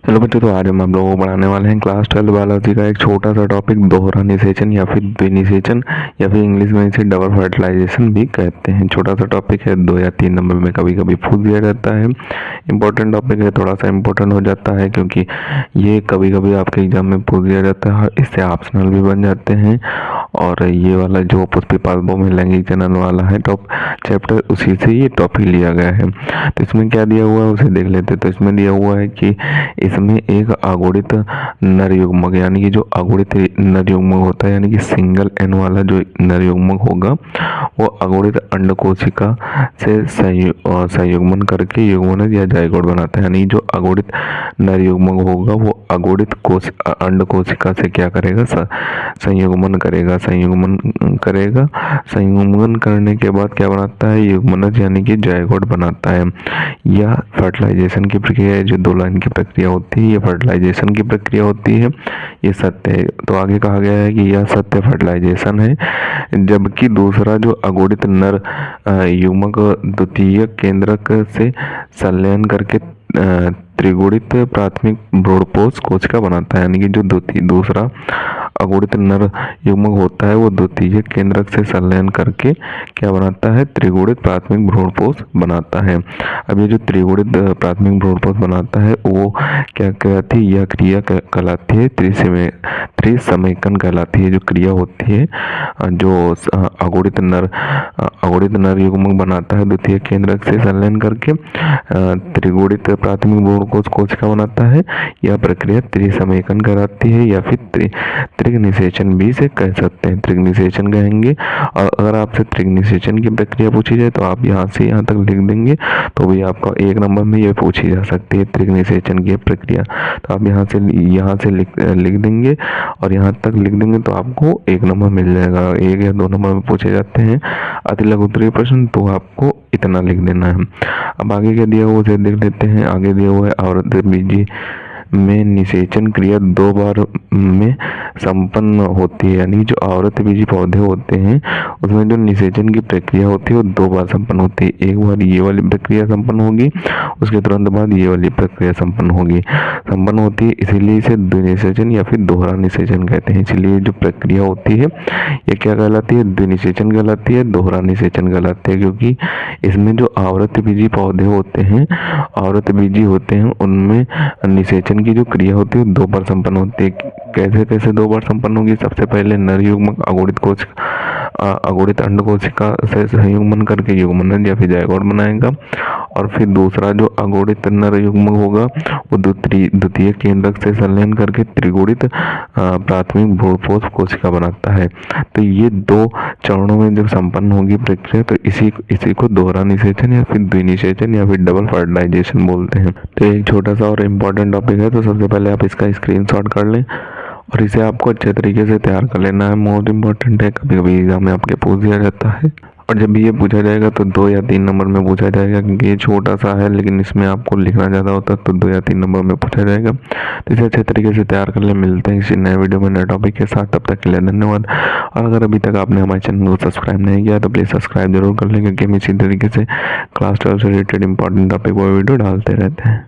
Hello बच्चों, तो आज हम आप लोगों को पढ़ाने वाले हैं क्लास 12 बायोलॉजी का एक छोटा सा टॉपिक, दोहरा निषेचन या फिर द्विनिषेचन या फिर इंग्लिश में इसे डबल फर्टिलाइजेशन भी कहते हैं। छोटा सा टॉपिक है, 2 या 3 नंबर में कभी कभी पूछ दिया जाता है। इंपॉर्टेंट टॉपिक है, थोड़ा सा इंपॉर्टेंट हो जाता है क्योंकि ये कभी कभी आपके एग्जाम में पूछ दिया जाता है और इससे ऑप्शनल भी बन जाते हैं। और ये वाला जो पुष्पी पाल्बो में लैंगिक जनन वाला है टॉप चैप्टर, उसी से ये टॉपिक लिया गया है। तो इसमें क्या दिया हुआ है उसे देख लेते हैं। तो इसमें दिया हुआ है कि इसमें एक अगुणित नर युग्मक, यानी कि जो अगुणित नर युग्मक होता है, यानी कि सिंगल एन वाला जो नर युग्मक होगा वो अगुणित अंड कोशिका से संयुग्मन करके युग्मनज या जायगोट बनाता है। यानी जो अगुणित नर युग्मक होगा वो अगुणित अंड कोशिका से क्या करेगा, संयुग्मन करेगा। संयुग्मन करने के बाद क्या बनाता है, युग्मनज यानी कि जायगोट बनाता है। यह फर्टिलाइजेशन की प्रक्रिया है, जो 2 लाइन की प्रक्रिया होती है, ये फर्टिलाइजेशन की प्रक्रिया होती है, ये सत्य है। तो आगे कहा गया है कि यह सत्य फर्टिलाइजेशन है, जबकि दूसरा जो अगुणित नर युग्मक द्वितीयक केंद्रक से संलयन करके त्रिगुणित प्राथमिक भ्रूणपोष कोशिका बनाता है। यानी कि जो दूसरा अगुणित नर युग्मक होता है वो द्वितीयक केंद्रक से संलयन करके क्या बनाता है, त्रिगुणित प्राथमिक भ्रूणपोष बनाता है। अब ये जो त्रिगुणित प्राथमिक भ्रूणपोष बनाता है वो क्या कहलाती है, यह क्रिया कहलाती है त्रिसमयकन कहलाती है। जो क्रिया होती है, जो अगुणित नर युग्मक बनाता है द्वितीय केंद्रक से संलयन करके त्रिगुणित प्राथमिक भ्रूणपोष कोशिका बनाता है, यह प्रक्रिया त्रिसमयकन कहलाती है या फिर त्रिगनिषेचन भी इसे कह सकते हैं। त्रिगनिषेचन कहेंगे। और अगर आपसे त्रिगनिषेचन की प्रक्रिया पूछी जाए तो आप यहाँ से यहाँ तक लिख देंगे तो भी आपका 1 नंबर में ये पूछी जा सकती है, त्रिगनिषेचन की प्रक्रिया। तो आप यहाँ से लिख देंगे और यहाँ तक लिख देंगे तो आपको 1 नंबर मिल जाएगा। 1 या 2 नंबर में पूछे जाते हैं अति लघु उत्तरीय प्रश्न, तो आपको इतना लिख देना है। अब आगे क्या दिया हुआ उसे देख लेते हैं। आगे दिया हुआ है आवृतबीजी में निषेचन क्रिया 2 बार में संपन्न होती है। यानी जो आवृतबीजी पौधे होते हैं उसमें जो निषेचन की प्रक्रिया होती है वो 2 बार संपन्न होती है। एक बार ये वाली प्रक्रिया संपन्न होगी, उसके तुरंत बाद ये वाली प्रक्रिया संपन्न होती है, इसीलिए इसे द्विनिषेचन या फिर दोहरा निषेचन कहते हैं। इसलिए जो प्रक्रिया होती है ये क्या कहलाती है, द्विनिषेचन कहलाती है, दोहरा निषेचन कहलाती है। क्योंकि इसमें जो आवृतबीजी पौधे होते हैं उनमें निषेचन की जो क्रिया होती है 2 बार संपन्न होती है। कैसे 2 बार संपन्न होगी, सबसे पहले नर युग्मक अगुणित अंड कोशिका से संयुग्मन करके युग्मनज या फिर जायगोट बनाएगा, और फिर दूसरा जो अगुणित नर युग्मक होगा वो द्वितीय केंद्रक से संलयन करके त्रिगुणित प्राथमिक भ्रूणपोष कोशिका बनाता है। तो ये 2 चरणों में जब संपन्न होगी प्रक्रिया तो इसी को दोहरा निषेचन या फिर द्विनिषेचन या फिर डबल फर्टिलाइजेशन बोलते हैं। तो एक छोटा सा और इम्पोर्टेंट टॉपिक है, तो सबसे पहले आप इसका स्क्रीनशॉट कर लें और इसे आपको अच्छे तरीके से तैयार कर लेना है। मोस्ट इम्पोर्टेंट है, कभी कभी एग्जाम में आपके पूछ दिया जाता है और जब भी ये पूछा जाएगा तो 2 या 3 नंबर में पूछा जाएगा, क्योंकि ये छोटा सा है लेकिन इसमें आपको लिखना ज़्यादा होता है, तो 2 या 3 नंबर में पूछा जाएगा। तो इसे अच्छे तरीके से तैयार कर ले। मिलते हैं किसी नए वीडियो में नए टॉपिक के साथ, तब तक के लिए धन्यवाद। और अगर अभी तक आपने हमारे चैनल को सब्सक्राइब नहीं किया तो प्लीज़ सब्सक्राइब जरूर कर लें, क्योंकि हम इसी तरीके से क्लास 12 से रिलेटेड इंपॉर्टेंट टॉपिक वो वीडियो डालते रहते हैं।